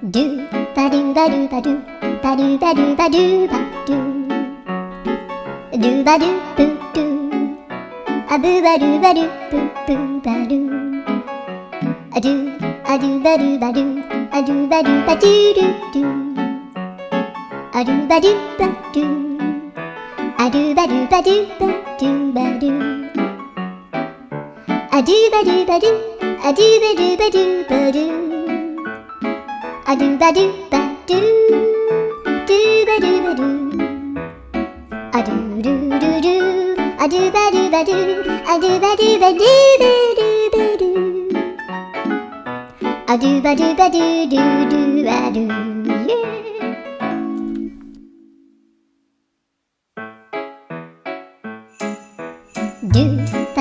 ドゥバドゥバドゥバドゥバドゥバドゥバドゥバドゥドゥバドゥブドゥアブバドゥバドゥブブバドゥアドゥアドゥバドゥバドゥアドゥバドゥバドゥドゥドゥアドゥバドゥバドゥアドゥバドゥバドゥバドゥバドゥアドゥバドゥバドゥアドゥバドゥバドゥバドゥアドゥバドゥバドゥドゥバドゥバドゥアドゥルルルアドゥバドゥバドゥアドゥバドゥバドゥバドゥバドゥアドゥバドゥバドゥドゥドゥバドゥ